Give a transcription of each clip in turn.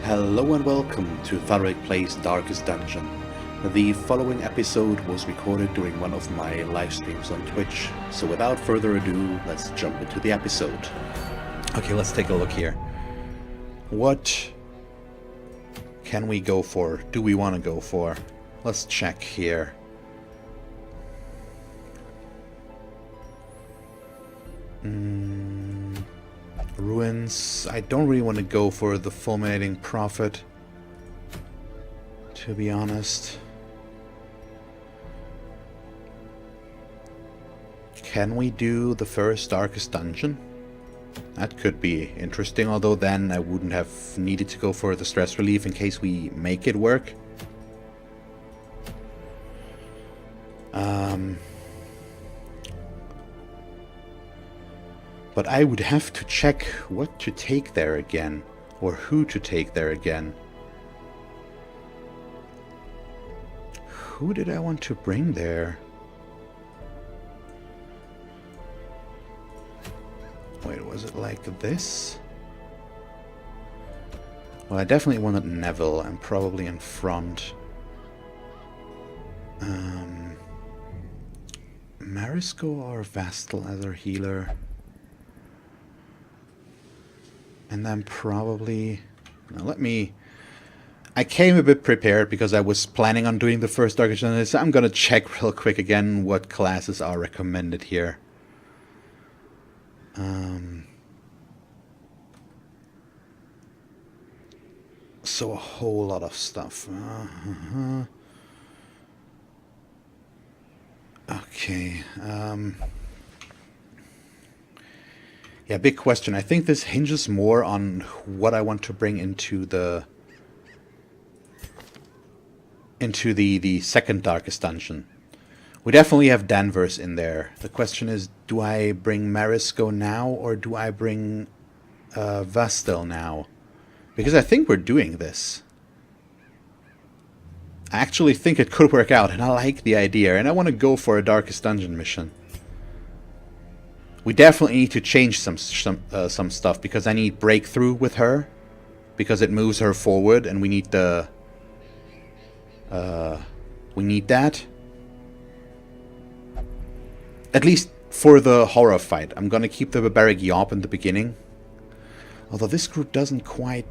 Hello and welcome to Thalric Plays Darkest Dungeon. The following episode was recorded during one of my live streams on Twitch, so without further ado, let's jump into the episode. Okay, let's take a look here. What can we go for? Do we want to go for? Let's check here. Ruins. I don't really want to go for the fulminating prophet, to be honest. Can we do the first darkest dungeon? That could be interesting, although then I wouldn't have needed to go for the stress relief in case we make it work. But I would have to check what to take there again, or who to take there again. Who did I want to bring there? Wait, was it like this? Well, I definitely wanted Neville, and probably in front. Marisco or Vastal as our healer? And then probably... Now let me... I came a bit prepared because I was planning on doing the first Darkest Dungeon, so I'm gonna check real quick again what classes are recommended here. So a whole lot of stuff. Okay. Yeah, big question. I think this hinges more on what I want to bring into the second Darkest Dungeon. We definitely have Danvers in there. The question is, do I bring Marisco now or do I bring Vastal now? Because I think we're doing this. I actually think it could work out, and I like the idea, and I want to go for a Darkest Dungeon mission. We definitely need to change some stuff, because I need breakthrough with her, because it moves her forward, and we need the we need that. At least for the horror fight. I'm gonna keep the barbaric yawp in the beginning, although this group doesn't quite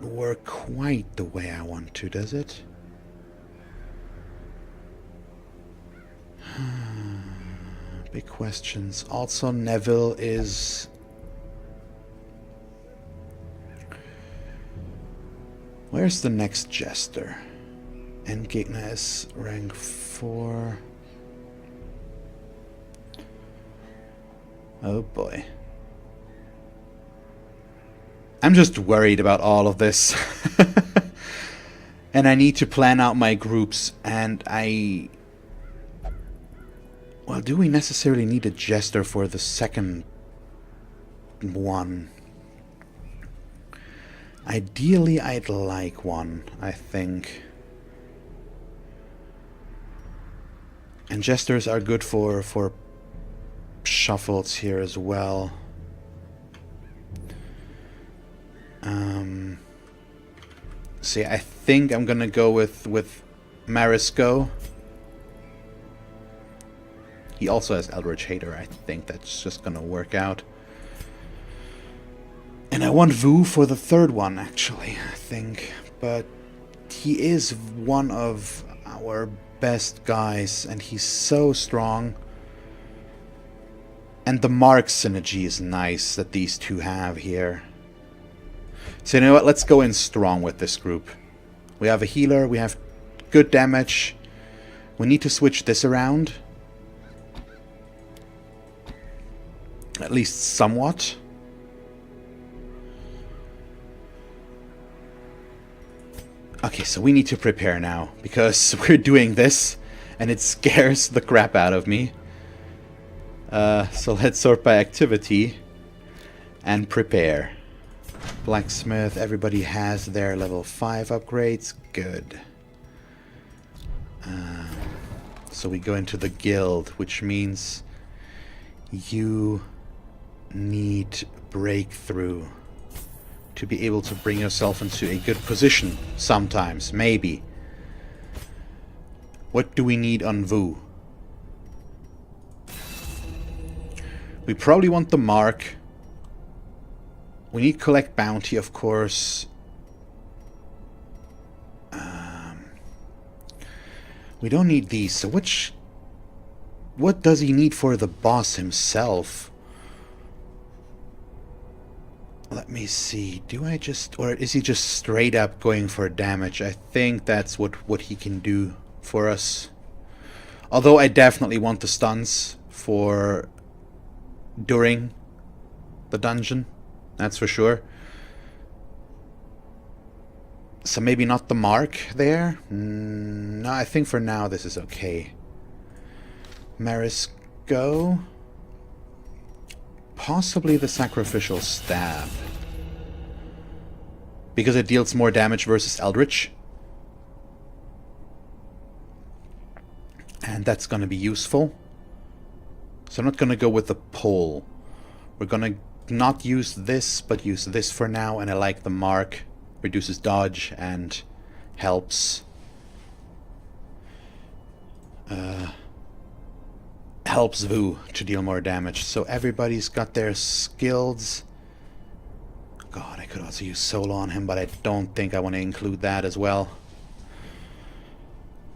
work quite the way I want to, does it? Big questions. Also, Neville is... Where's the next Jester? Endgegner is rank 4. Oh boy. I'm just worried about all of this. And I need to plan out my groups, and well, do we necessarily need a Jester for the second one? Ideally, I'd like one, I think. And Jesters are good for shuffles here as well. See, I think I'm gonna go with Marisco. He also has Eldritch Hater. I think that's just gonna work out. And I want Vu for the third one, actually, I think. But he is one of our best guys, and he's so strong. And the Mark synergy is nice that these two have here. So you know what, let's go in strong with this group. We have a healer, we have good damage. We need to switch this around. At least somewhat. Okay, so we need to prepare now, because we're doing this, and it scares the crap out of me. So let's sort by activity and prepare. Blacksmith, everybody has their level 5 upgrades. Good. So we go into the guild, which means you need breakthrough. to be able to bring yourself into a good position sometimes, maybe. What do we need on Vu? We probably want the mark. We need collect bounty, of course. We don't need these, so what does he need for the boss himself? Let me see. Do I just... Or is he just straight up going for damage? I think that's what he can do for us. Although I definitely want the stuns for... during the dungeon. That's for sure. So maybe not the mark there? No, I think for now this is okay. Maris, go. Possibly the sacrificial stab. Because it deals more damage versus Eldritch. And that's going to be useful. So I'm not going to go with the pole. We're going to not use this, but use this for now. And I like the mark. Reduces dodge and helps. Helps Vu to deal more damage. So everybody's got their skills. God, I could also use solo on him, but I don't think I want to include that as well.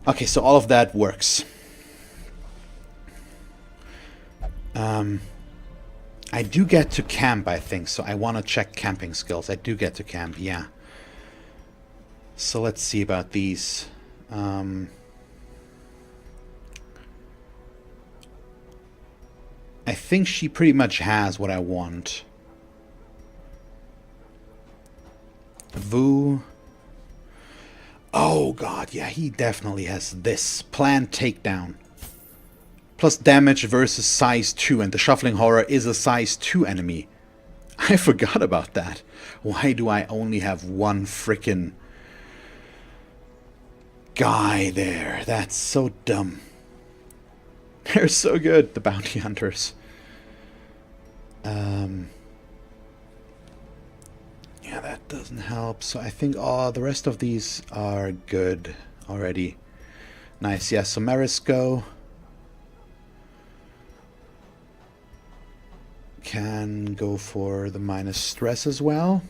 Okay, so all of that works. I do get to camp, I think, so I want to check camping skills. I do get to camp, yeah. So let's see about these. I think she pretty much has what I want. Vu. Oh god, yeah, he definitely has this. Planned takedown. Plus damage versus size 2, and the Shuffling Horror is a size 2 enemy. I forgot about that. Why do I only have one frickin' guy there? That's so dumb. They're so good, the bounty hunters. Yeah, that doesn't help. So I think the rest of these are good already. Nice, yeah, so Maris go. Can go for the minus stress as well.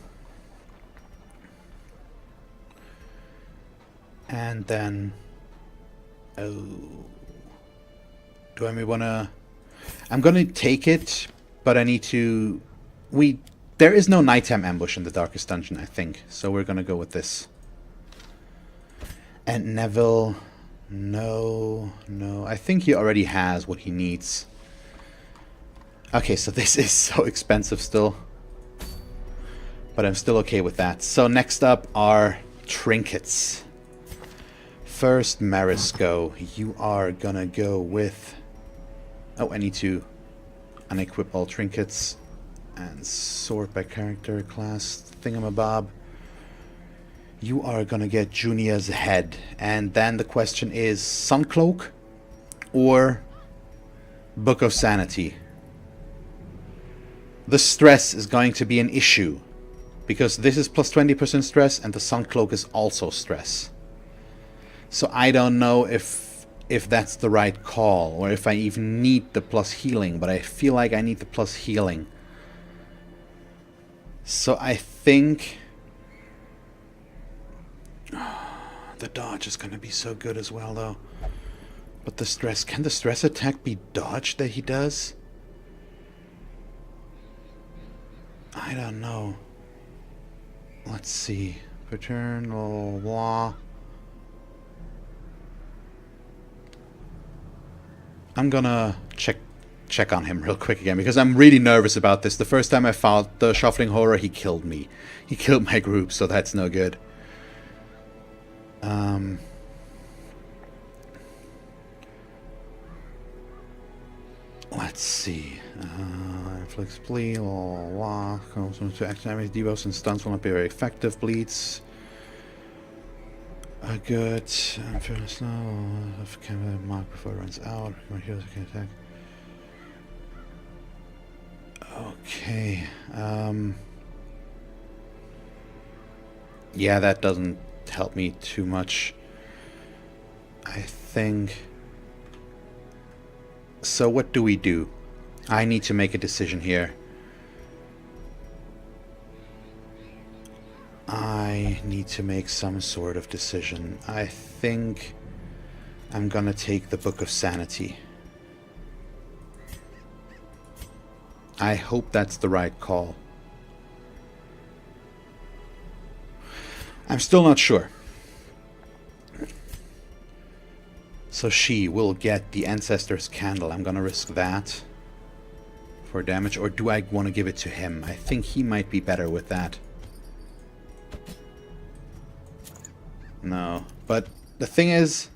And then... Oh... Do I want to... I'm going to take it, but I need to... There is no nighttime ambush in the Darkest Dungeon, I think. So we're going to go with this. And Neville... No. I think he already has what he needs. Okay, so this is so expensive still. But I'm still okay with that. So next up are Trinkets. First, Maris go. You are gonna go with... Oh, I need to unequip all Trinkets. And sort by character, class, thingamabob. You are gonna get Junia's head. And then the question is Suncloak or Book of Sanity. The stress is going to be an issue, because this is plus 20% stress and the Suncloak is also stress. So I don't know if that's the right call, or if I even need the plus healing, but I feel like I need the plus healing. So I think the dodge is going to be so good as well, though. But the stress, can the stress attack be dodged that he does? I don't know. Let's see. Return, blah, blah. I'm gonna check on him real quick again, because I'm really nervous about this. The first time I fought the Shuffling Horror, he killed me. He killed my group, so that's no good. Let's see. Inflicts bleed, comes to action damage, debuffs and stuns will not be very effective. Bleeds. Good. Fearless now. If can mark before it runs out. Heroes can attack. Okay. Yeah, that doesn't help me too much. I think... So what do we do? I need to make a decision here. I need to make some sort of decision. I think I'm gonna take the Book of Sanity. I hope that's the right call. I'm still not sure. So she will get the Ancestor's Candle. I'm gonna risk that for damage. Or do I want to give it to him? I think he might be better with that. No. But the thing is,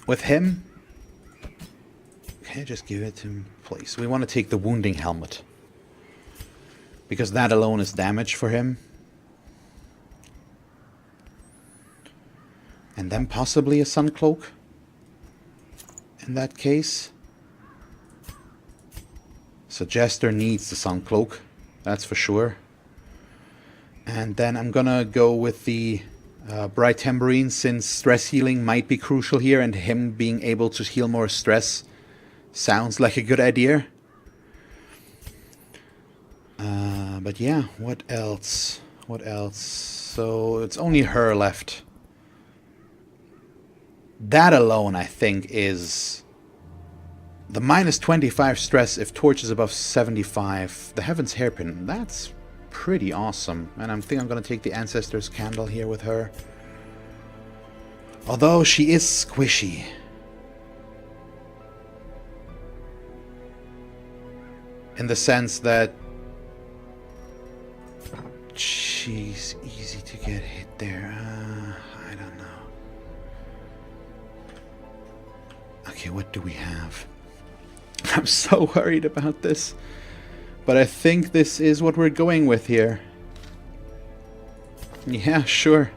with him, okay, just give it to him, please. We want to take the Wounding Helmet, because that alone is damage for him. And then possibly a Sun Cloak in that case. So Jester needs the Sun Cloak, that's for sure. And then I'm gonna go with the Bright Tambourine, since stress healing might be crucial here, and him being able to heal more stress sounds like a good idea. But yeah, what else? What else? So it's only her left. That alone, I think, is the minus 25 stress if torch is above 75. The Heaven's Hairpin, that's pretty awesome. And I think I'm going to take the Ancestor's Candle here with her. Although she is squishy. In the sense that she's easy to get hit there. I don't know. Okay, what do we have? I'm so worried about this. But I think this is what we're going with here. Yeah, sure.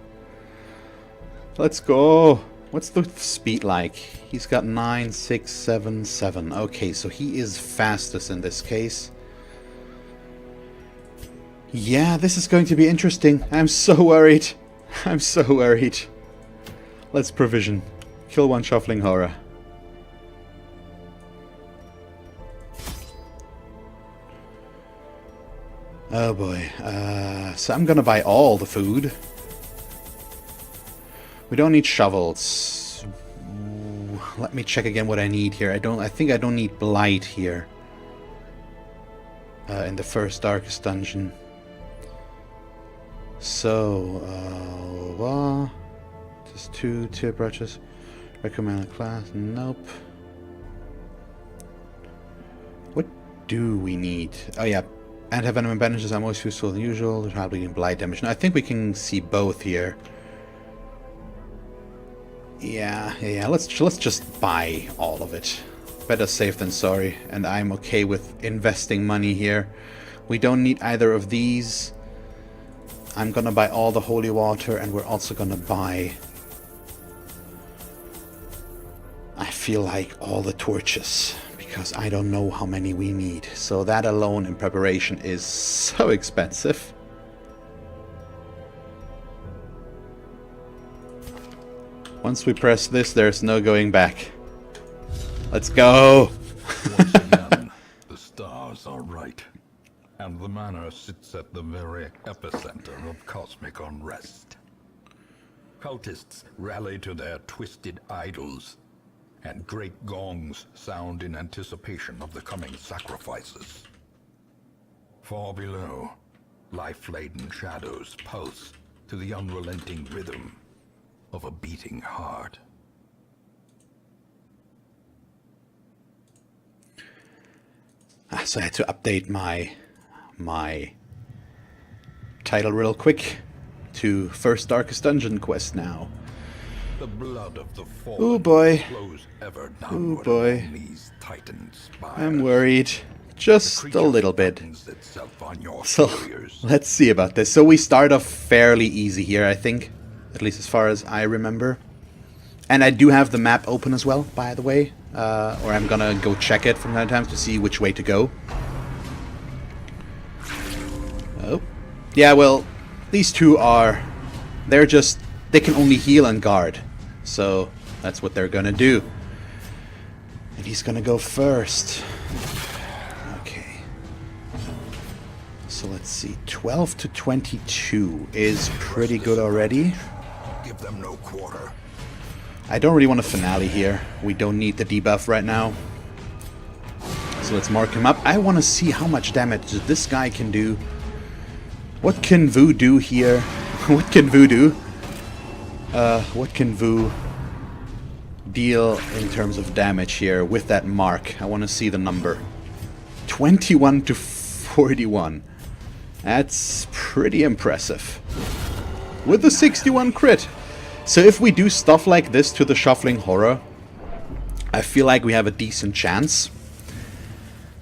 Let's go. What's the speed like? He's got 9, 6, 7, 7. Okay, so he is fastest in this case. Yeah, this is going to be interesting. I'm so worried. I'm so worried. Let's provision. Kill one Shuffling Horror. Oh boy. So I'm gonna buy all the food. We don't need shovels. Let me check again what I need here. I think I don't need blight here. In the first darkest dungeon. So, just 2 tip brushes. Recommended class. Nope. What do we need? Oh yeah. Anti-venom and bandages are most useful than usual. There's probably in blight damage. Now, I think we can see both here. Yeah. Let's just buy all of it. Better safe than sorry. And I'm okay with investing money here. We don't need either of these. I'm gonna buy all the holy water, and we're also gonna buy, I feel like, all the torches, because I don't know how many we need. So that alone in preparation is so expensive. Once we press this, there's no going back. Let's go! Once again, the stars are right, and the manor sits at the very epicenter of cosmic unrest. Cultists rally to their twisted idols, and great gongs sound in anticipation of the coming sacrifices. Far below, life-laden shadows pulse to the unrelenting rhythm of a beating heart. So I had to update my title real quick to First Darkest Dungeon quest now. The blood of the fallen Oh boy. flows ever Oh downward boy. along these titan spires. I'm worried. Just a little bit. Itself on your So warriors. let's see about this. So we start off fairly easy here, I think. At least as far as I remember. And I do have the map open as well, by the way. Or I'm gonna go check it from time to time to see which way to go. Oh. Yeah, well, these two are... They can only heal and guard. So that's what they're gonna do. And he's gonna go first. Okay. So let's see. 12 to 22 is pretty good already. Give them no quarter. I don't really want a finale here. We don't need the debuff right now. So let's mark him up. I want to see how much damage this guy can do. What can Vu do here? What can Vu do? What can Vu deal in terms of damage here with that mark? I want to see the number. 21 to 41. That's pretty impressive. With the 61 crit. So if we do stuff like this to the Shuffling Horror, I feel like we have a decent chance.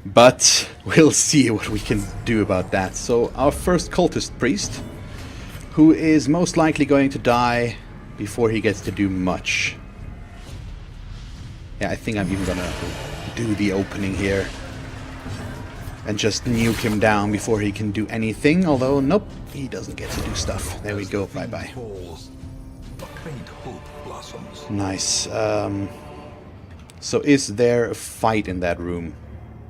But we'll see what we can do about that. So our first cultist priest, who is most likely going to die before he gets to do much. Yeah, I think I'm even gonna do the opening here. And just nuke him down before he can do anything. Although, nope, he doesn't get to do stuff. There we go, bye-bye. Nice. So is there a fight in that room?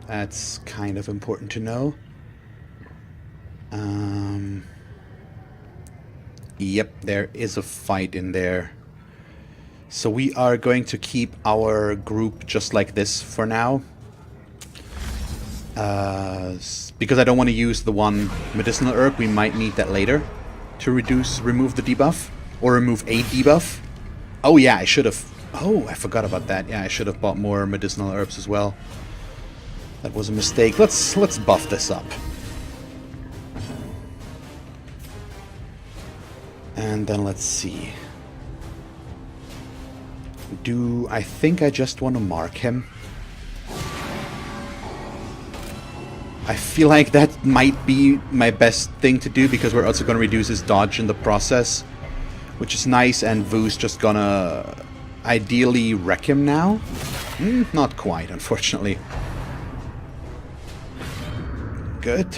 That's kind of important to know. Yep, there is a fight in there. So we are going to keep our group just like this for now. Because I don't want to use the one medicinal herb. We might need that later to remove the debuff. Or remove a debuff. Oh yeah, I should have... Oh, I forgot about that. Yeah, I should have bought more medicinal herbs as well. That was a mistake. Let's buff this up. And then let's see. I think I just want to mark him. I feel like that might be my best thing to do, because we're also going to reduce his dodge in the process, which is nice, and Vu's just gonna ideally wreck him now. Not quite, unfortunately. Good.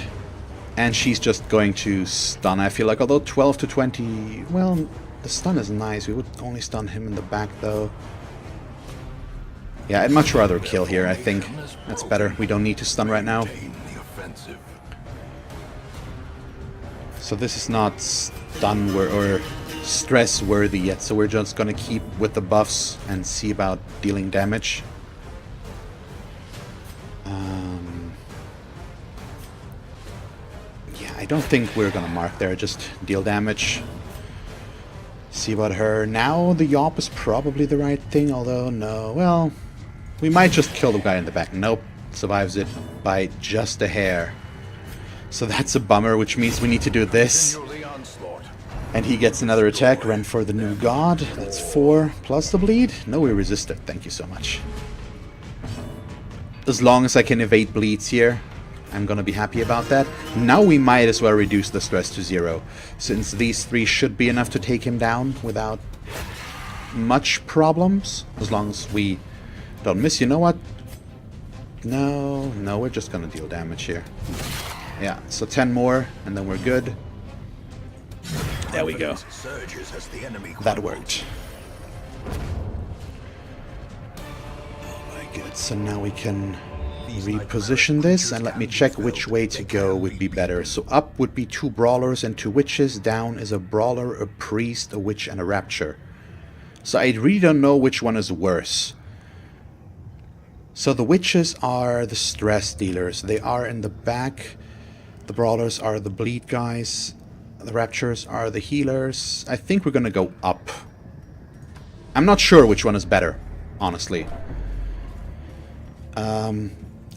And she's just going to stun, I feel like, although 12 to 20... Well, the stun is nice. We would only stun him in the back, though. Yeah, I'd much rather kill here, I think. That's better. We don't need to stun right now. So this is not stun or stress worthy yet, so we're just gonna keep with the buffs and see about dealing damage. Yeah, I don't think we're gonna mark there, just deal damage. See about her. Now the Yawp is probably the right thing, although no, well, we might just kill the guy in the back. Nope, survives it by just a hair. So that's a bummer, which means we need to do this. And he gets another attack, run for the new god. That's 4 plus the bleed. No, we resisted. Thank you so much. As long as I can evade bleeds here, I'm gonna be happy about that. Now we might as well reduce the stress to 0, since these 3 should be enough to take him down without much problems. As long as we don't miss. You know what? No, we're just gonna deal damage here. Yeah, so 10 more, and then we're good. There we go. That worked. Oh my god, so now we can reposition this, and let me check which way to go would be better. So up would be 2 brawlers and 2 witches, down is a brawler, a priest, a witch, and a rapture. So I really don't know which one is worse. So the witches are the stress dealers. They are in the back. The brawlers are the bleed guys. The raptures are the healers. I think we're gonna go up. I'm not sure which one is better, honestly.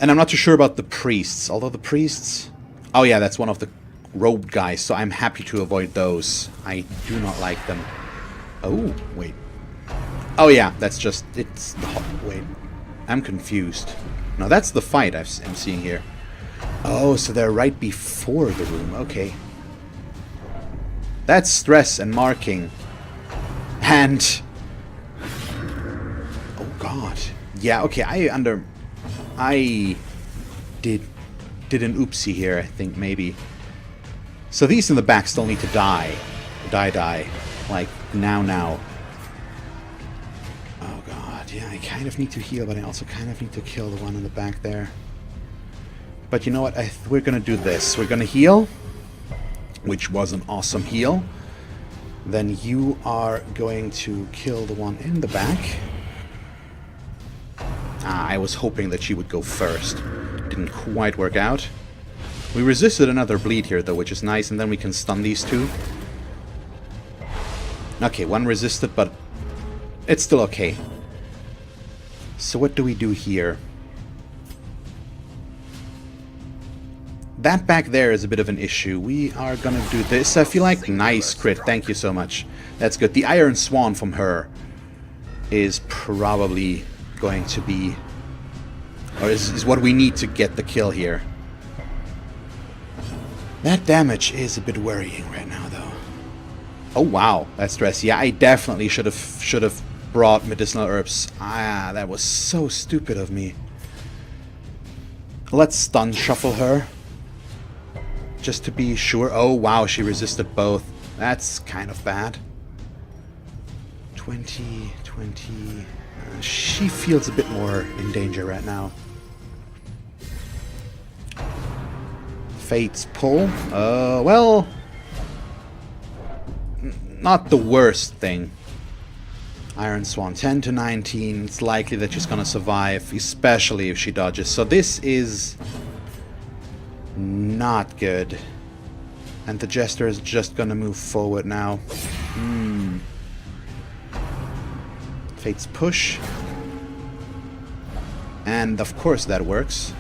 And I'm not too sure about the priests. Although the priests... Oh yeah, that's one of the robed guys, so I'm happy to avoid those. I do not like them. Oh, wait. Oh yeah, that's just... It's the... Wait. I'm confused. No, that's the fight I'm seeing here. Oh, so they're right before the room. Okay. That's stress and marking. And... Oh god. Yeah, okay, I did an oopsie here, I think, maybe. So these in the back still need to die. Die. Like, now. Oh god, yeah, I kind of need to heal, but I also kind of need to kill the one in the back there. But you know what, we're gonna do this. We're gonna heal, which was an awesome heal. Then you are going to kill the one in the back. I was hoping that she would go first. Didn't quite work out. We resisted another bleed here, though, which is nice, and then we can stun these two. Okay, one resisted, but it's still okay. So what do we do here? That back there is a bit of an issue. We are gonna do this. I feel like nice crit. Thank you so much. That's good. The Iron Swan from her is probably going to be, or is what we need to get the kill here. That damage is a bit worrying right now, though. Oh wow, that stress. Yeah, I definitely should have brought medicinal herbs. Ah, that was so stupid of me. Let's stun shuffle her. Just to be sure. Oh wow, she resisted both. That's kind of bad. 20. She feels a bit more in danger right now. Fate's pull. Well, not the worst thing. Iron Swan 10 to 19. It's likely that she's gonna survive, especially if she dodges. So this is not good. And the Jester is just gonna move forward now. Fate's push. And of course that works.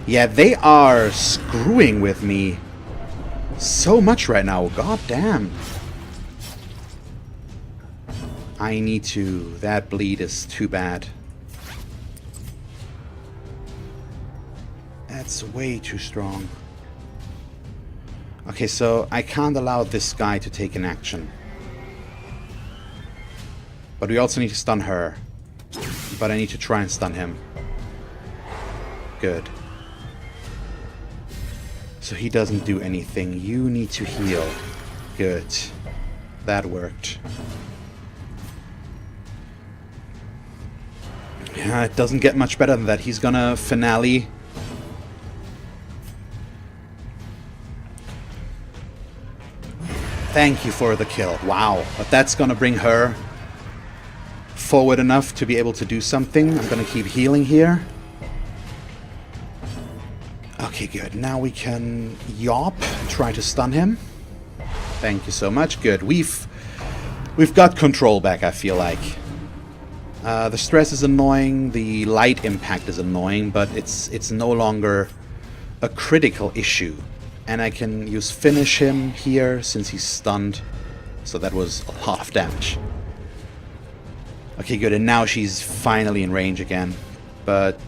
Yeah, they are screwing with me so much right now. God damn. I need to. That bleed is too bad. That's way too strong. Okay, so I can't allow this guy to take an action. But we also need to stun her. But I need to try and stun him. Good. So he doesn't do anything. You need to heal. Good. That worked. Yeah, it doesn't get much better than that. He's gonna finale. Thank you for the kill. Wow. But that's gonna bring her forward enough to be able to do something. I'm gonna keep healing here. Okay, good. Now we can yop, try to stun him. Thank you so much. Good. We've got control back, I feel like. The stress is annoying, the light impact is annoying, but it's no longer a critical issue. And I can use finish him here since he's stunned. So that was a lot of damage. Okay, good. And now she's finally in range again. But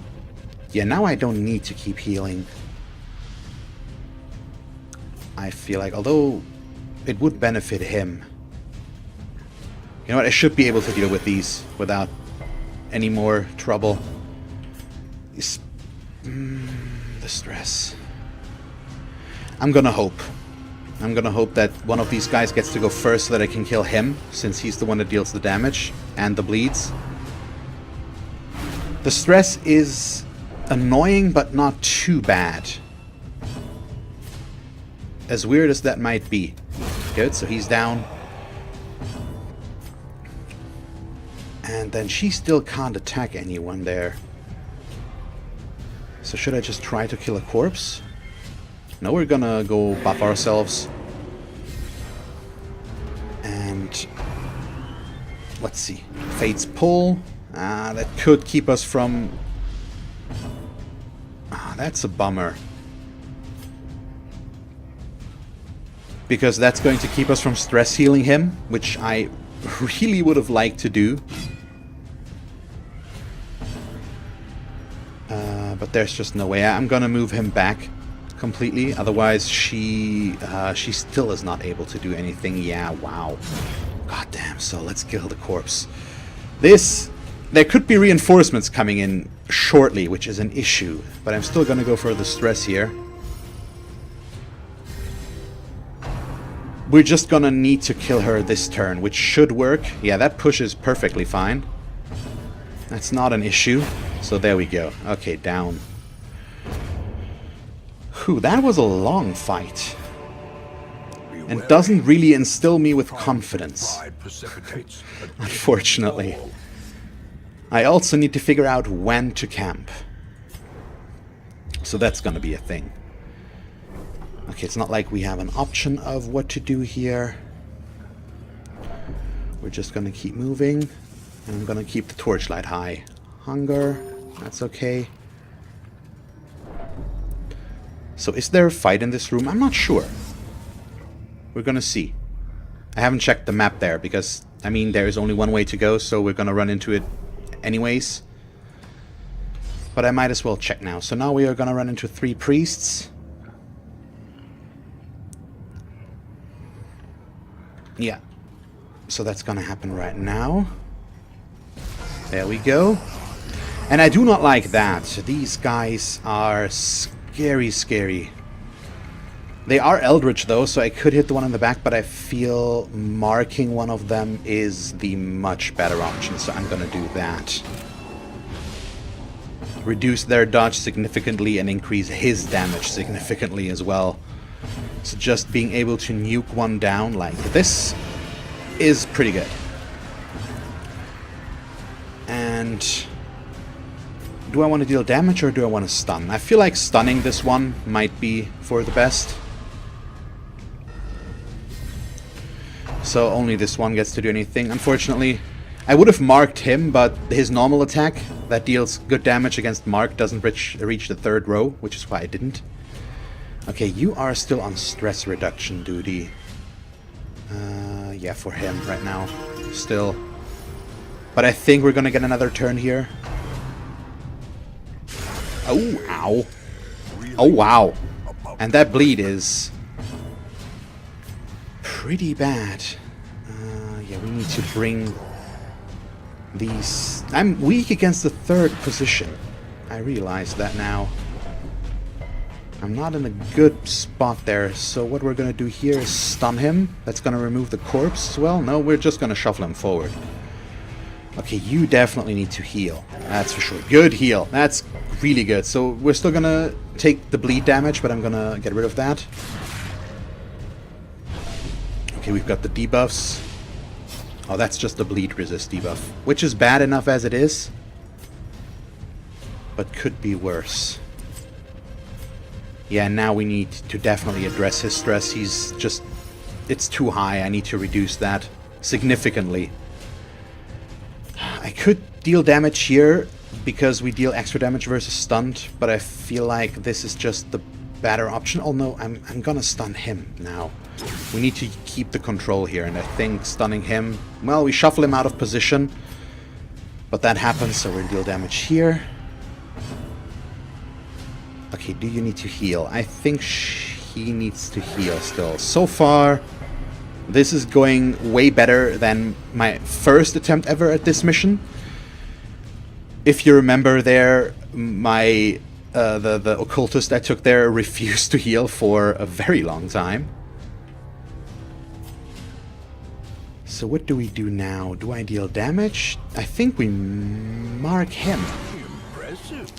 yeah, now I don't need to keep healing. I feel like, although it would benefit him. You know what? I should be able to deal with these without any more trouble. The stress. I'm gonna hope. I'm gonna hope that one of these guys gets to go first so that I can kill him, since he's the one that deals the damage and the bleeds. The stress is annoying, but not too bad. As weird as that might be. Good, so he's down. And then she still can't attack anyone there. So should I just try to kill a corpse? No, we're gonna go buff ourselves. And let's see. Fate's pull. That could keep us from... that's a bummer. Because that's going to keep us from stress healing him, which I really would have liked to do. But there's just no way. I'm gonna move him back completely. Otherwise, she still is not able to do anything. Yeah, wow. God damn. So let's kill the corpse. There could be reinforcements coming in shortly, which is an issue. But I'm still gonna go for the stress here. we're just gonna need to kill her this turn, which should work. Yeah, that pushes perfectly fine. That's not an issue. So there we go. Okay, down. Whew, that was a long fight. And doesn't really instill me with confidence. Unfortunately. I also need to figure out when to camp. So that's gonna be a thing. Okay, it's not like we have an option of what to do here. We're just gonna keep moving. And I'm gonna keep the torchlight high. Hunger, that's okay. So is there a fight in this room? I'm not sure. We're gonna see. I haven't checked the map there because, I mean, there is only one way to go, so we're gonna run into it anyways. But I might as well check now. So now we are gonna run into 3 priests. Yeah. So that's gonna happen right now. There we go. And I do not like that. These guys are scary, scary. They are eldritch though, so I could hit the one in the back, but I feel marking one of them is the much better option, so I'm gonna do that. Reduce their dodge significantly and increase his damage significantly as well. So just being able to nuke one down like this is pretty good. And do I want to deal damage or do I want to stun? I feel like stunning this one might be for the best. So only this one gets to do anything. Unfortunately, I would have marked him, but his normal attack that deals good damage against mark doesn't reach the 3rd row, which is why I didn't. Okay, you are still on stress reduction duty. Yeah, for him right now. Still. But I think we're gonna get another turn here. Oh, ow. Oh, wow. And that bleed is pretty bad. Yeah, we need to bring these... I'm weak against the 3rd position. I realize that now. I'm not in a good spot there, so what we're gonna do here is stun him. That's gonna remove the corpse as well. No, we're just gonna shuffle him forward. Okay, you definitely need to heal. That's for sure. Good heal. That's really good. So we're still gonna take the bleed damage, but I'm gonna get rid of that. Okay, we've got the debuffs. Oh, that's just the bleed resist debuff, which is bad enough as it is, but could be worse. Yeah, now we need to definitely address his stress. He's just... it's too high. I need to reduce that significantly. I could deal damage here because we deal extra damage versus stunned, but I feel like this is just the better option. Oh no, I'm gonna stun him now. We need to keep the control here, and I think stunning him... well, we shuffle him out of position, but that happens, so we'll deal damage here. Okay, do you need to heal? I think he needs to heal still. So far, this is going way better than my first attempt ever at this mission. If you remember there, my the occultist I took there refused to heal for a very long time. So what do we do now? Do I deal damage? I think we mark him. Impressive.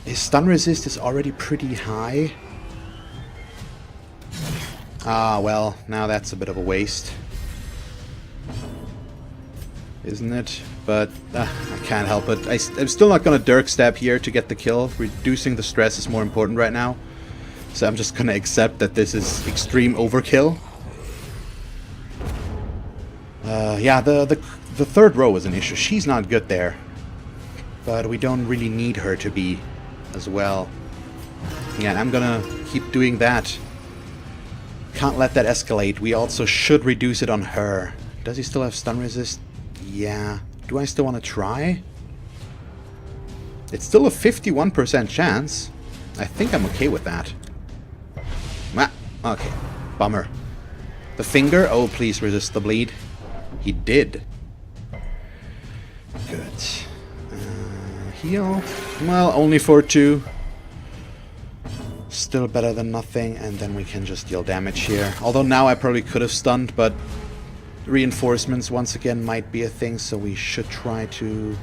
His stun resist is already pretty high. Ah, well, now that's a bit of a waste. Isn't it? But I can't help it. I'm still not going to Dirk Stab here to get the kill. Reducing the stress is more important right now. So I'm just going to accept that this is extreme overkill. Yeah, the 3rd row is an issue. She's not good there. But we don't really need her to be as well. Yeah, I'm gonna keep doing that. Can't let that escalate. We also should reduce it on her. Does he still have stun resist? Yeah. Do I still want to try? It's still a 51% chance. I think I'm okay with that. Ah, okay. Bummer. The finger? Oh, please resist the bleed. He did. Good. Heal. Well, only for 2. Still better than nothing, and then we can just deal damage here. Although now I probably could have stunned, but reinforcements once again might be a thing, so we should try to...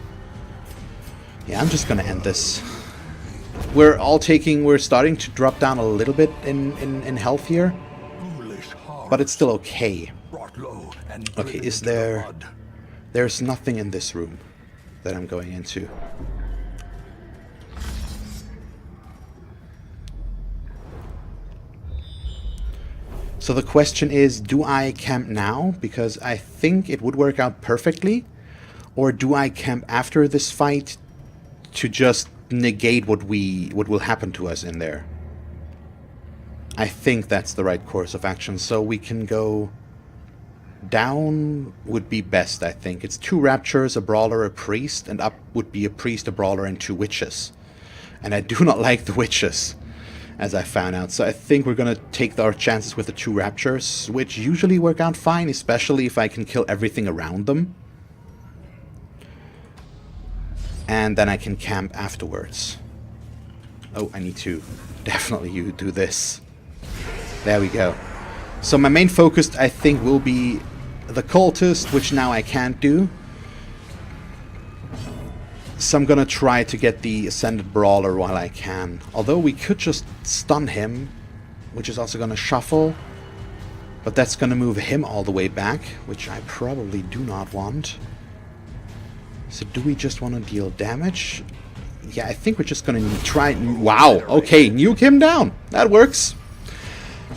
Yeah, I'm just gonna end this. We're starting to drop down a little bit in health here, but it's still okay. Okay, is there... There's nothing in this room that I'm going into. So the question is, do I camp now? Because I think it would work out perfectly. Or do I camp after this fight to just negate what will happen to us in there? I think that's the right course of action. So we can go down would be best, I think. It's 2 raptures, a brawler, a priest, and up would be a priest, a brawler, and 2 witches. And I do not like the witches, as I found out. So I think we're going to take our chances with the 2 raptures, which usually work out fine, especially if I can kill everything around them. And then I can camp afterwards. Oh, I need to definitely do this. There we go. So my main focus, I think, will be the cultist, which now I can't do. So I'm gonna try to get the Ascended Brawler while I can. Although we could just stun him, which is also gonna shuffle. But that's gonna move him all the way back, which I probably do not want. So do we just want to deal damage? Yeah, I think we're just gonna try... Wow, okay, nuke him down. That works.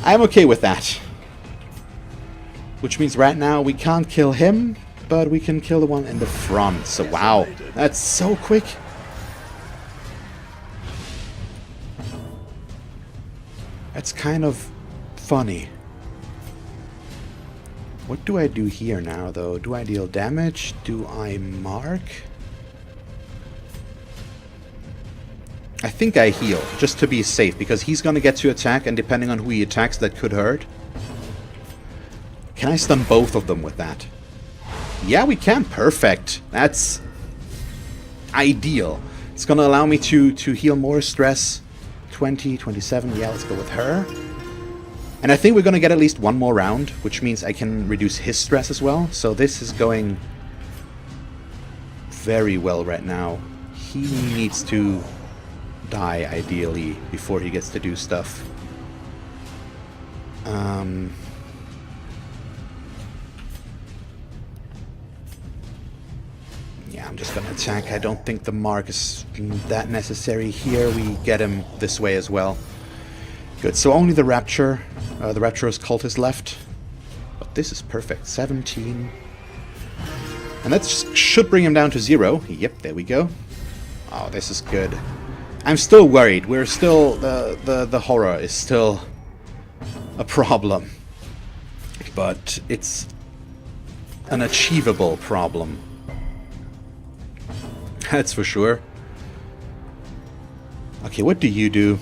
I'm okay with that. Which means right now we can't kill him, but we can kill the one in the front. So wow, that's so quick. That's kind of funny. What do I do here now, though? Do I deal damage? Do I mark? I think I heal, just to be safe, because he's gonna get to attack, and depending on who he attacks, that could hurt. Can I stun both of them with that? Yeah, we can. Perfect. That's ideal. It's gonna allow me to heal more stress. 20, 27. Yeah, let's go with her. And I think we're gonna get at least one more round, which means I can reduce his stress as well. So this is going very well right now. He needs to die, ideally, before he gets to do stuff. Yeah, I'm just gonna attack. I don't think the mark is that necessary here. We get him this way as well. Good, so only the Rapturous Cultist left. But this is perfect. 17. And that should bring him down to 0. Yep, there we go. Oh, this is good. I'm still worried. We're still... The horror is still a problem. But it's an achievable problem. That's for sure. Okay, what do you do?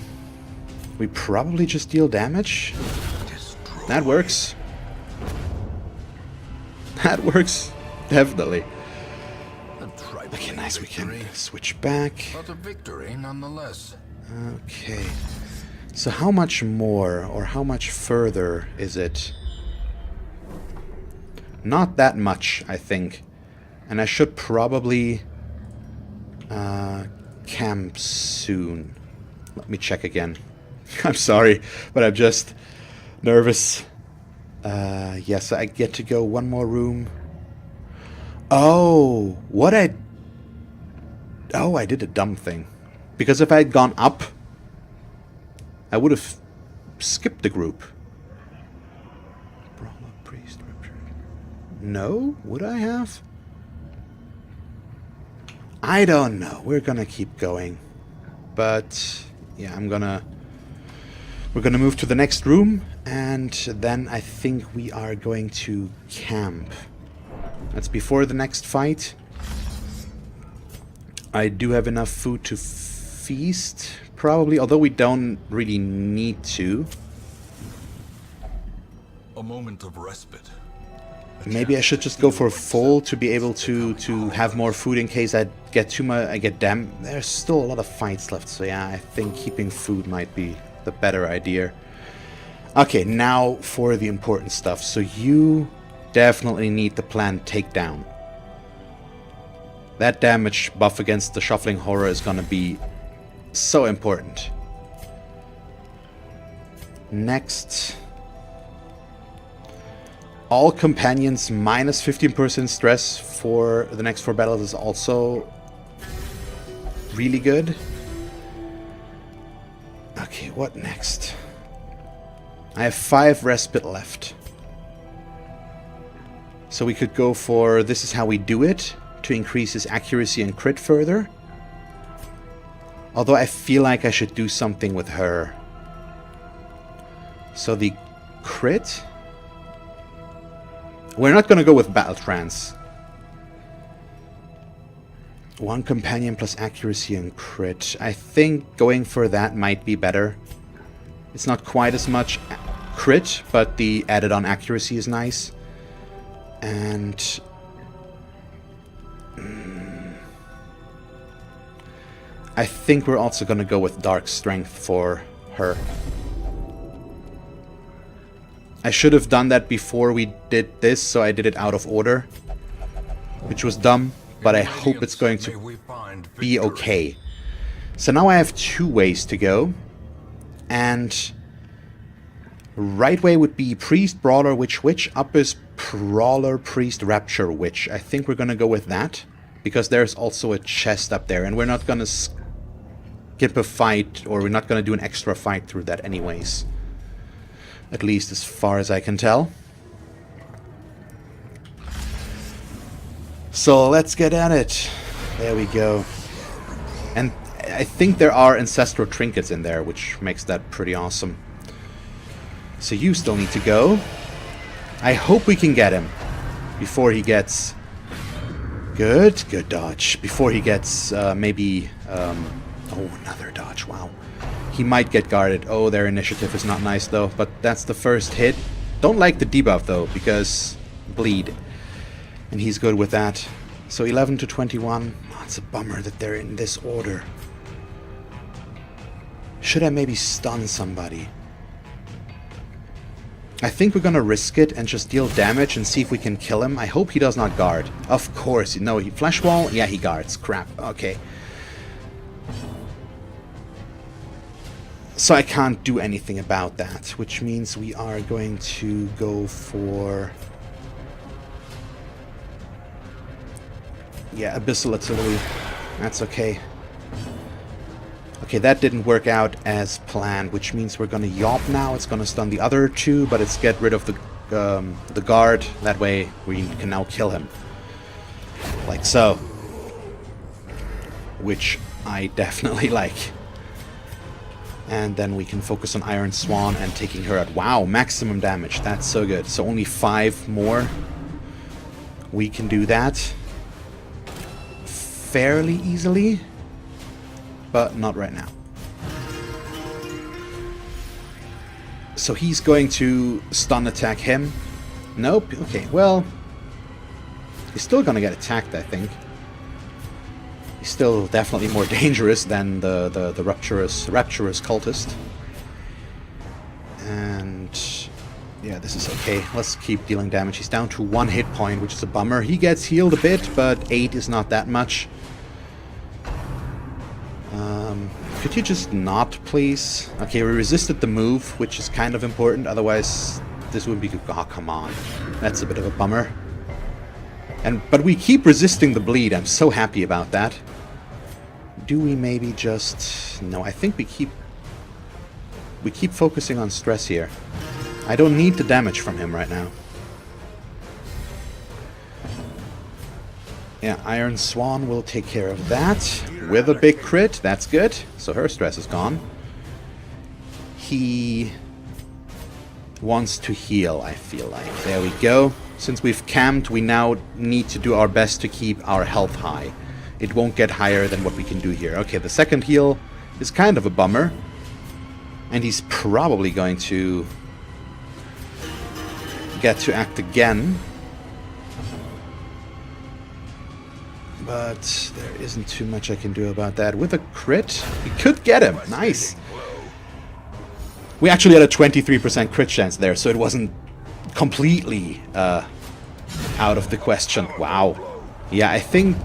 We probably just deal damage. That works. That works. Definitely. Okay, nice. We can switch back. But a victory nonetheless. Okay. So how much more or how much further is it? Not that much, I think. And I should probably camp soon. Let me check again. I'm sorry, but I'm just nervous. Yes, I get to go one more room. Oh, I did a dumb thing. Because if I had gone up, I would have skipped the group. Brawler, priest, rapture. No? Would I have? I don't know. We're gonna keep going. But yeah, we're gonna move to the next room, and then I think we are going to camp. That's before the next fight. I do have enough food to feast, probably, although we don't really need to. A moment of respite. Maybe I should just go for full to be able to have more food in case I get too much. I get damn. There's still a lot of fights left, so yeah, I think keeping food might be the better idea. Okay, now for the important stuff. So you definitely need the planned takedown. That damage buff against the Shuffling Horror is gonna be so important. Next. All companions minus 15% stress for the next 4 battles is also really good. Okay, what next? I have 5 respite left. So we could go for This Is How We Do It to increase his accuracy and crit further. Although I feel like I should do something with her. So the crit... We're not going to go with Battle Trance. 1 companion plus accuracy and crit. I think going for that might be better. It's not quite as much crit, but the added on accuracy is nice. And... I think we're also going to go with Dark Strength for her. I should have done that before we did this, so I did it out of order. Which was dumb, but I hope it's going to be okay. So now I have 2 ways to go. And right way would be Priest, Brawler, Witch. Up is Brawler, Priest, Rapture, Witch. I think we're going to go with that. Because there's also a chest up there. And we're not going to skip a fight, or we're not going to do an extra fight through that anyways. At least as far as I can tell. So let's get at it. There we go. And I think there are ancestral trinkets in there, which makes that pretty awesome. So you still need to go. I hope we can get him before he gets... Good dodge. Before he gets maybe... oh, another dodge, wow. He might get guarded. Oh, their initiative is not nice though, but that's the first hit. Don't like the debuff though, because bleed. And he's good with that. So 11 to 21. Oh, it's a bummer that they're in this order. Should I maybe stun somebody? I think we're gonna risk it and just deal damage and see if we can kill him. I hope he does not guard. Of course. No, he flesh wall? Yeah, he guards. Crap. Okay. So I can't do anything about that, which means we are going to go for... Yeah, Abyssal Artillery. That's okay. Okay, that didn't work out as planned, which means we're gonna Yawp now. It's gonna stun the other 2, but it's get rid of the guard. That way we can now kill him. Like so. Which I definitely like. And then we can focus on Iron Swan and taking her at... Wow, maximum damage. That's so good. So only 5 more. We can do that fairly easily. But not right now. So he's going to stun attack him. Nope. Okay, well... He's still gonna get attacked, I think. He's still definitely more dangerous than the rapturous cultist. And yeah, this is okay. Let's keep dealing damage. He's down to 1 hit point, which is a bummer. He gets healed a bit, but 8 is not that much. Could you just not, please? Okay, we resisted the move, which is kind of important. Otherwise, this would be... Oh, come on. That's a bit of a bummer. But we keep resisting the bleed. I'm so happy about that. Do we maybe just... No, I think we keep focusing on stress here. I don't need the damage from him right now. Yeah, Iron Swan will take care of that. With a big crit. That's good. So her stress is gone. He wants to heal, I feel like. There we go. Since we've camped, we now need to do our best to keep our health high. It won't get higher than what we can do here. Okay, the second heal is kind of a bummer. And he's probably going to get to act again. But there isn't too much I can do about that. With a crit, we could get him. Nice. We actually had a 23% crit chance there, so it wasn't completely out of the question. Wow. Yeah, I think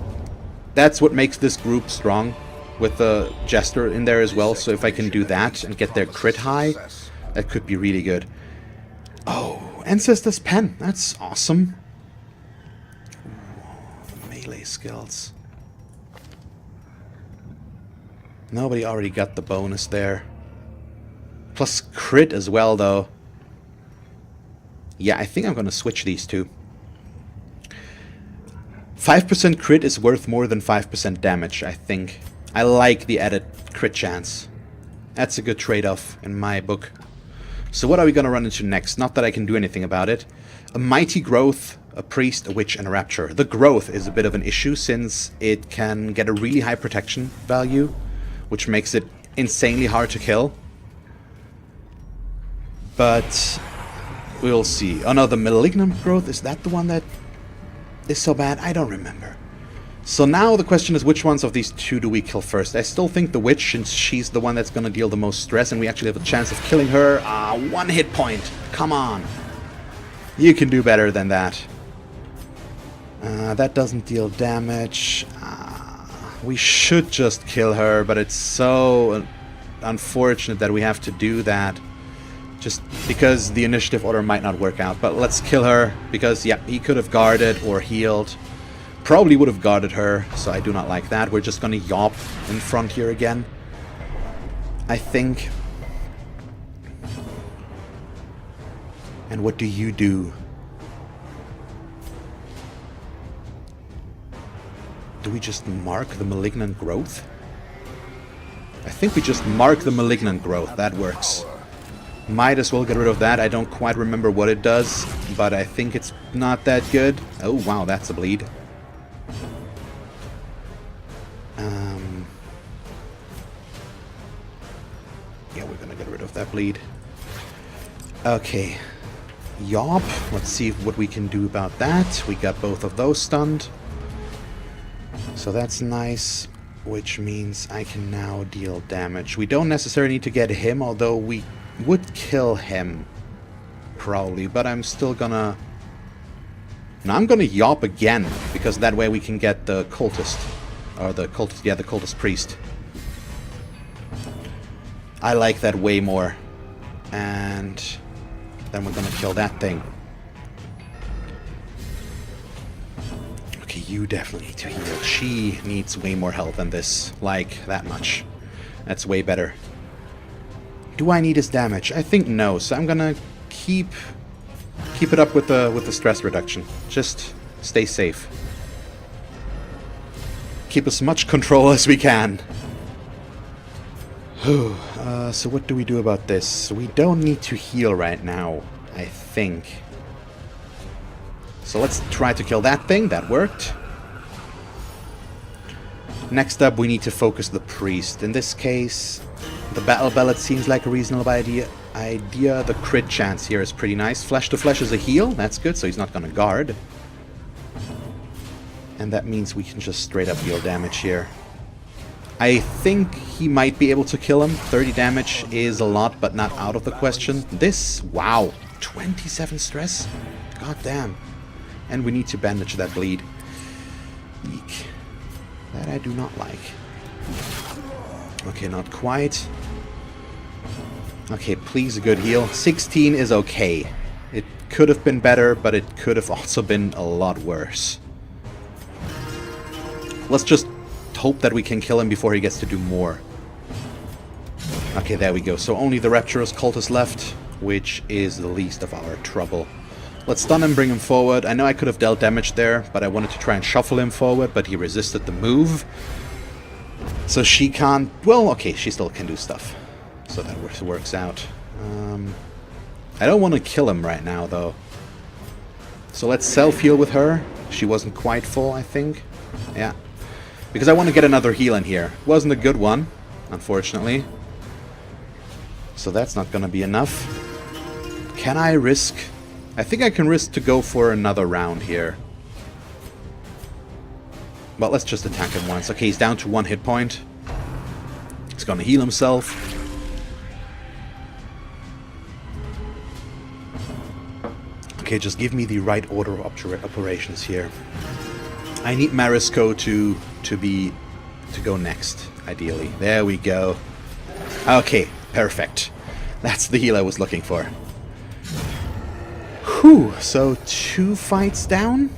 that's what makes this group strong, with the Jester in there as well. So if I can do that and get their crit high, that could be really good. Oh, Ancestor's Pen. That's awesome. Ooh, melee skills. Nobody already got the bonus there. Plus crit as well, though. Yeah, I think I'm going to switch these two. 5% crit is worth more than 5% damage, I think. I like the added crit chance. That's a good trade-off in my book. So what are we going to run into next? Not that I can do anything about it. A Mighty Growth, a Priest, a Witch, and a Rapture. The Growth is a bit of an issue since it can get a really high protection value, which makes it insanely hard to kill. But we'll see. Oh no, the Malignant Growth, is that the one that is so bad? I don't remember. So now the question is, which ones of these two do we kill first? I still think the Witch, since she's the one that's going to deal the most stress, and we actually have a chance of killing her. 1 hit point. Come on. You can do better than that. That doesn't deal damage. We should just kill her, but it's so unfortunate that we have to do that. Just because the initiative order might not work out. But let's kill her, because, yeah, he could have guarded or healed. Probably would have guarded her, so I do not like that. We're just going to yop in front here again, I think. And what do you do? Do we just mark the Malignant Growth? I think we just mark the Malignant Growth. That works. Might as well get rid of that. I don't quite remember what it does, but I think it's not that good. Oh, wow, that's a bleed. Yeah, we're gonna get rid of that bleed. Okay. Yop. Let's see what we can do about that. We got both of those stunned. So that's nice, which means I can now deal damage. We don't necessarily need to get him, although we would kill him, probably, but I'm still gonna... No, I'm gonna yop again, because that way we can get the cultist. Or the cultist, yeah, the cultist priest. I like that way more. And then we're gonna kill that thing. Okay, you definitely need to heal. She needs way more health than this. Like, that much. That's way better. Do I need his damage? I think no, so I'm gonna keep it up with the stress reduction. Just stay safe. Keep as much control as we can. So what do we do about this? We don't need to heal right now, I think. So let's try to kill that thing. That worked. Next up, we need to focus the priest. In this case, the battle bellet seems like a reasonable idea. The crit chance here is pretty nice. Flesh to flesh is a heal. That's good, so he's not going to guard. And that means we can just straight up deal damage here. I think he might be able to kill him. 30 damage is a lot, but not out of the question. This, wow, 27 stress? God damn. And we need to bandage that bleed. Eek. That I do not like. Okay, not quite. Okay, please, a good heal. 16 is okay. It could have been better, but it could have also been a lot worse. Let's just hope that we can kill him before he gets to do more. Okay, there we go. So only the Rapturous Cultist left, which is the least of our trouble. Let's stun him, bring him forward. I know I could have dealt damage there, but I wanted to try and shuffle him forward, but he resisted the move. So she can't... Well, okay, she still can do stuff. So that works out. I don't want to kill him right now, though. So let's self-heal with her. She wasn't quite full, I think. Yeah. Because I want to get another heal in here. Wasn't a good one, unfortunately. So that's not going to be enough. Can I risk... I think I can risk to go for another round here. But let's just attack him once. Okay, he's down to 1 hit point. He's gonna heal himself. Okay, just give me the right order of operations here. I need Marisco to go next, ideally. There we go. Okay, perfect. That's the heal I was looking for. Whew, so 2 fights down?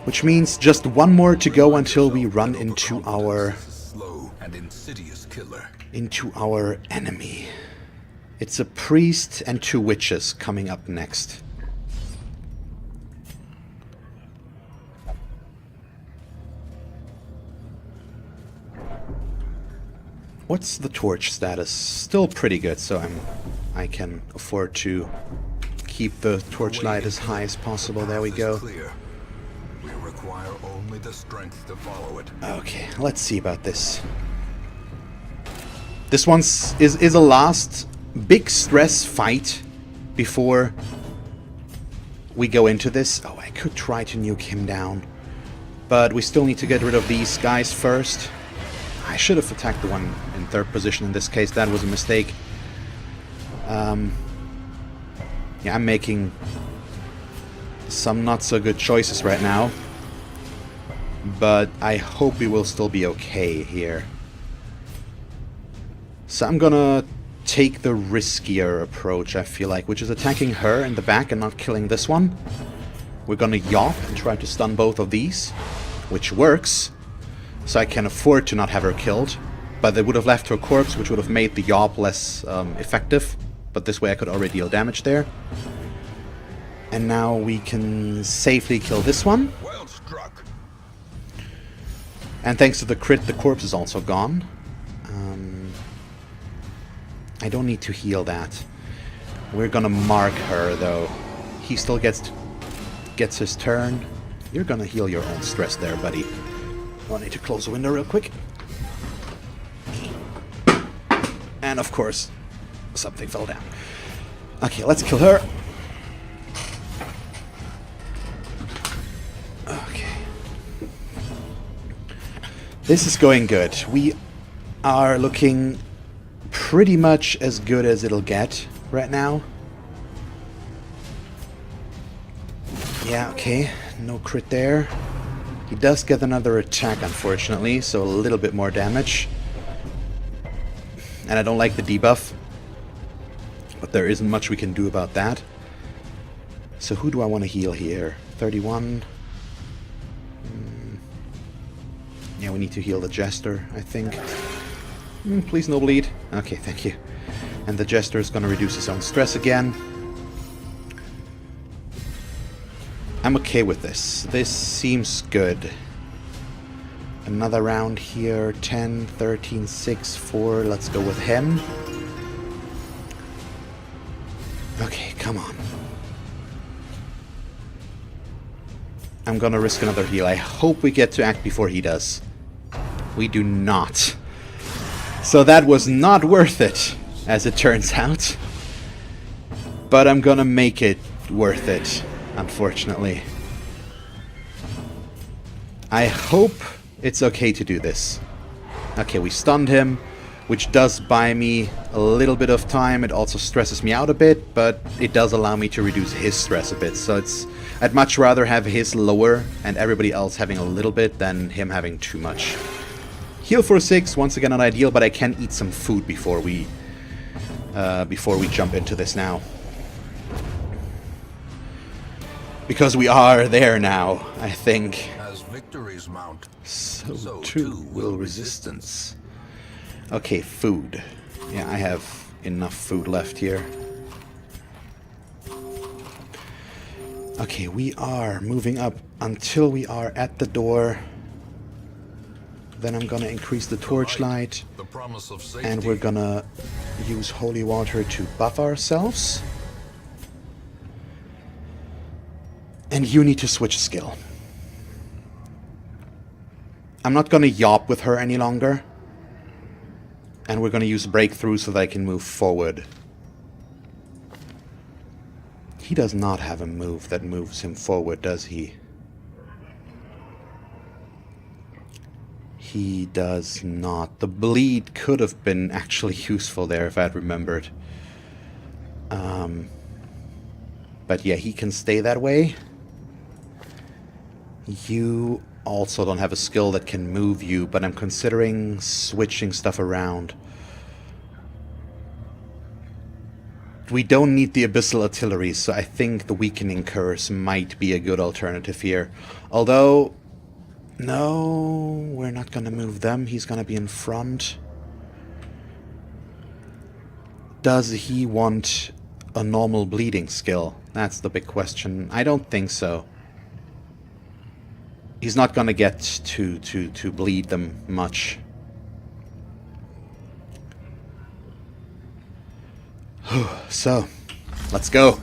Which means just 1 more to go until we run into our... into our enemy. It's a priest and 2 witches coming up next. What's the torch status? Still pretty good, so I can afford to keep the torchlight as high as possible. There we go. We require only the strength to follow it. Okay, let's see about this. This one is a last big stress fight before we go into this. Oh, I could try to nuke him down, but we still need to get rid of these guys first. I should have attacked the one in 3rd position in this case. That was a mistake. Yeah, I'm making some not so good choices right now, but I hope we will still be okay here. So I'm gonna take the riskier approach, I feel like, which is attacking her in the back and not killing this one. We're gonna yop and try to stun both of these, which works. So I can afford to not have her killed, but they would have left her corpse, which would have made the yop less effective. But this way I could already deal damage there. And now we can safely kill this one. Well struck. And thanks to the crit, the corpse is also gone. I don't need to heal that. We're gonna mark her, though. He still gets his turn. You're gonna heal your own stress there, buddy. I need to close the window real quick. And of course, something fell down. Okay, let's kill her. Okay. This is going good. We are looking pretty much as good as it'll get right now. Yeah, okay. No crit there. He does get another attack, unfortunately, so a little bit more damage. And I don't like the debuff, but there isn't much we can do about that. So who do I want to heal here? 31. Yeah, we need to heal the Jester, I think. Please no bleed. Okay, thank you. And the Jester is going to reduce his own stress again. I'm okay with this. This seems good. Another round here. 10, 13, 6, 4. Let's go with him. Okay, come on. I'm gonna risk another heal. I hope we get to act before he does. We do not. So that was not worth it, as it turns out. But I'm gonna make it worth it. Unfortunately. I hope it's okay to do this. Okay, we stunned him, which does buy me a little bit of time. It also stresses me out a bit, but it does allow me to reduce his stress a bit. So I'd much rather have his lower and everybody else having a little bit than him having too much. Heal for 6, once again not ideal, but I can eat some food before we jump into this now. Because we are there now, I think. As victories mount, so too will resistance. Okay, food. Yeah, I have enough food left here. Okay, we are moving up until we are at the door. Then I'm gonna increase the torchlight. And we're gonna use holy water to buff ourselves. And you need to switch skill. I'm not gonna yop with her any longer. And we're gonna use breakthrough so that I can move forward. He does not have a move that moves him forward, does he? He does not. The bleed could have been actually useful there if I'd remembered. But yeah, he can stay that way. You also don't have a skill that can move you, but I'm considering switching stuff around. We don't need the Abyssal Artillery, so I think the Weakening Curse might be a good alternative here. Although, no, we're not going to move them. He's going to be in front. Does he want a normal bleeding skill? That's the big question. I don't think so. He's not going to get to bleed them much. So, let's go.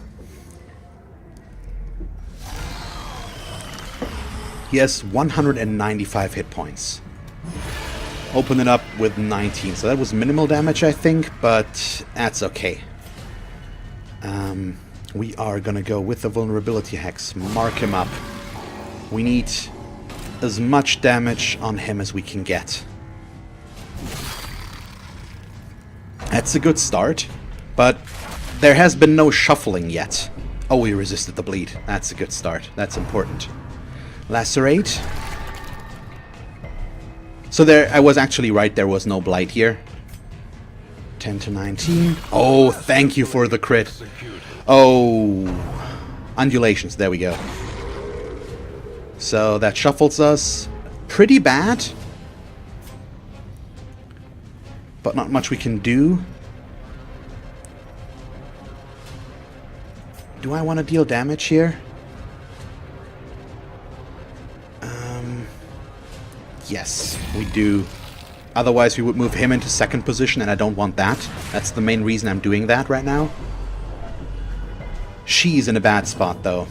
He has 195 hit points. Open it up with 19. So that was minimal damage, I think, but that's okay. We are gonna go with the vulnerability hex. Mark him up. We need as much damage on him as we can get. That's a good start. But there has been no shuffling yet. Oh, we resisted the bleed. That's a good start. That's important. Lacerate. So there, I was actually right. There was no blight here. 10 to 19. Oh, thank you for the crit. Oh. Undulations. There we go. So that shuffles us. Pretty bad. But not much we can do. Do I want to deal damage here? Yes, we do. Otherwise, we would move him into second position, and I don't want that. That's the main reason I'm doing that right now. She's in a bad spot, though.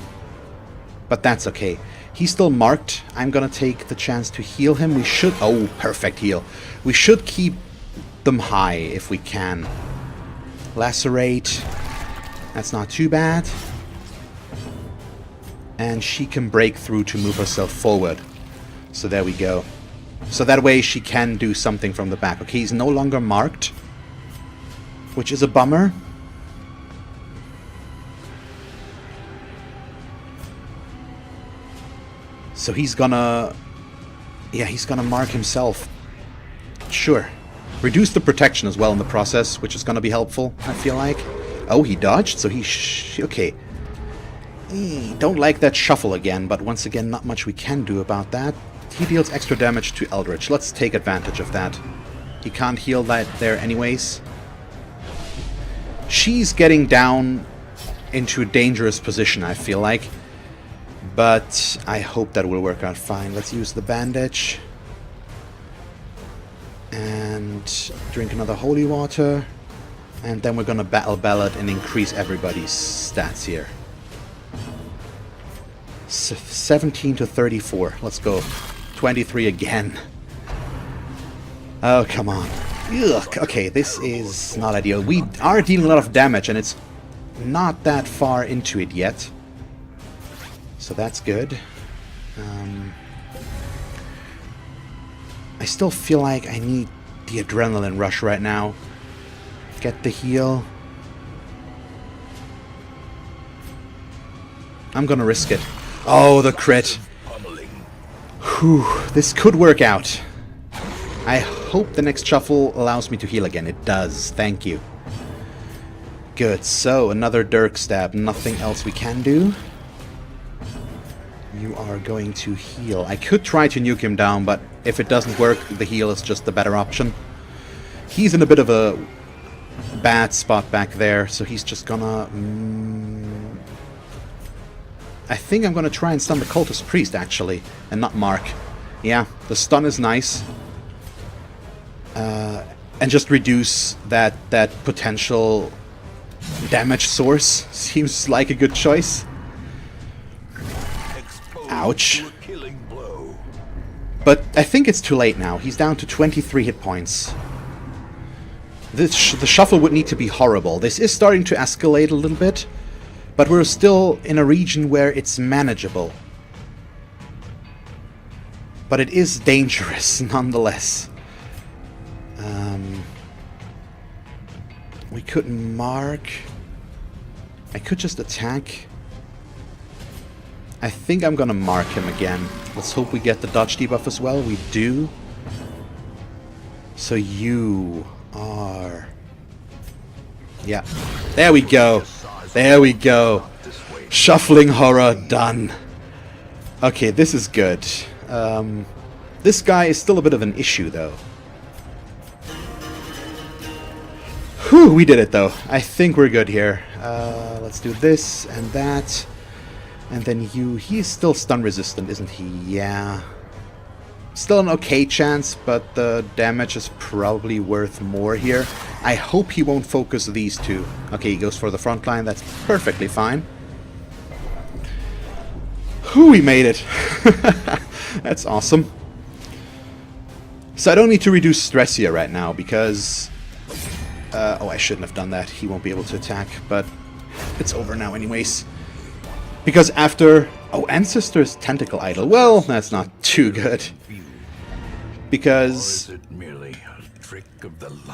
But that's okay. He's still marked. I'm gonna take the chance to heal him. We should... Oh, perfect heal. We should keep them high if we can. Lacerate... That's not too bad. And she can break through to move herself forward. So there we go. So that way she can do something from the back. Okay, he's no longer marked, which is a bummer. So he's gonna... Yeah, he's gonna mark himself. Sure. Reduce the protection as well in the process, which is gonna be helpful, I feel like. Oh, he dodged, so he... okay. Don't like that shuffle again, but once again, not much we can do about that. He deals extra damage to Eldritch. Let's take advantage of that. He can't heal that there anyways. She's getting down into a dangerous position, I feel like. But I hope that will work out fine. Let's use the bandage. And drink another holy water. And then we're gonna battle ballad and increase everybody's stats here. 17 to 34. Let's go. 23 again. Oh, come on. Ugh. Okay, this is not ideal. We are dealing a lot of damage, and it's not that far into it yet. So that's good. I still feel like I need the adrenaline rush right now. Get the heal. I'm gonna risk it. Oh, the crit. Whew, this could work out. I hope the next shuffle allows me to heal again. It does. Thank you. Good. So, another Dirk stab. Nothing else we can do. You are going to heal. I could try to nuke him down, but if it doesn't work, the heal is just the better option. He's in a bit of a bad spot back there, so he's just gonna... I think I'm gonna try and stun the Cultist Priest, actually, and not Mark. Yeah, the stun is nice. And just reduce that potential damage source. Seems like a good choice. Ouch. But I think it's too late now. He's down to 23 hit points. The shuffle would need to be horrible. This is starting to escalate a little bit, but we're still in a region where it's manageable. But it is dangerous, nonetheless. We could mark. I could just attack. I think I'm gonna mark him again. Let's hope we get the dodge debuff as well. We do. So you are... Yeah. There we go. There we go. Shuffling horror done. Okay, this is good. This guy is still a bit of an issue, though. Whew, we did it, though. I think we're good here. Let's do this and that. And then you... He's still stun resistant, isn't he? Yeah. Still an okay chance, but the damage is probably worth more here. I hope he won't focus these two. Okay, he goes for the front line. That's perfectly fine. Whew, we made it. That's awesome. So I don't need to reduce stress here right now, because... oh, I shouldn't have done that. He won't be able to attack, but it's over now anyways. Because after... Oh, Ancestor's Tentacle Idol. Well, that's not too good. Because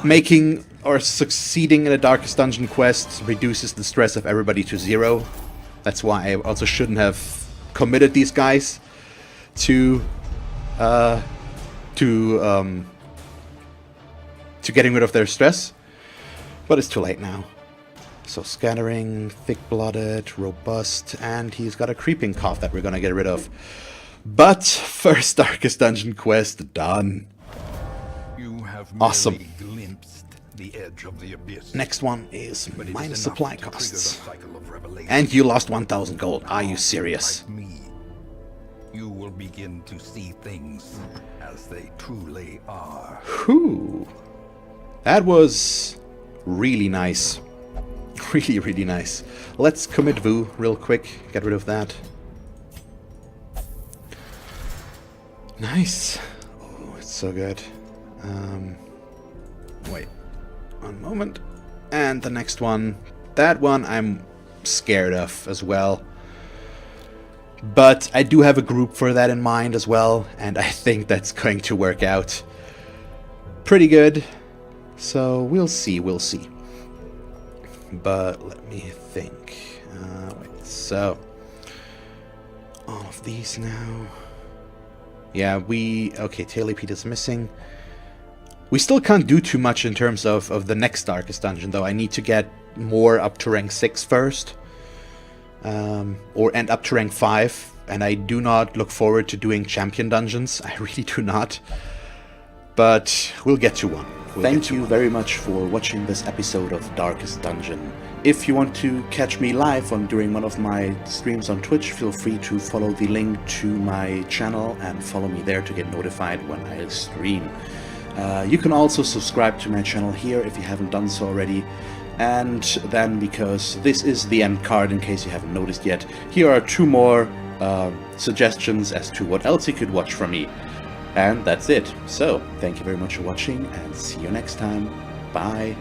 making or succeeding in a Darkest Dungeon quest reduces the stress of everybody to 0. That's why I also shouldn't have committed these guys to getting rid of their stress. But it's too late now. So Scattering, Thick-Blooded, Robust, and he's got a Creeping Cough that we're gonna get rid of. But first Darkest Dungeon quest done. You have awesome. Glimpsed the edge of the abyss. Next one is minus supply costs. And you lost 1,000 gold. Are you serious? Like me, you will begin to see things as they truly are. Whew. That was really nice. Really, really nice. Let's commit Vu real quick. Get rid of that. Nice. Oh, it's so good. Wait. One moment. And the next one. That one I'm scared of as well. But I do have a group for that in mind as well. And I think that's going to work out pretty good. So we'll see, we'll see. But let me think. Wait, so... all of these now... Yeah, okay, Tailipede is missing. We still can't do too much in terms of the next Darkest Dungeon, though. I need to get more up to rank 6 first. And up to rank 5. And I do not look forward to doing champion dungeons. I really do not. But we'll get to one. Thank you very much for watching this episode of Darkest Dungeon. If you want to catch me live during one of my streams on Twitch, feel free to follow the link to my channel and follow me there to get notified when I stream. You can also subscribe to my channel here if you haven't done so already. And then, because this is the end card in case you haven't noticed yet, here are 2 more suggestions as to what else you could watch from me. And that's it. So, thank you very much for watching, and see you next time. Bye.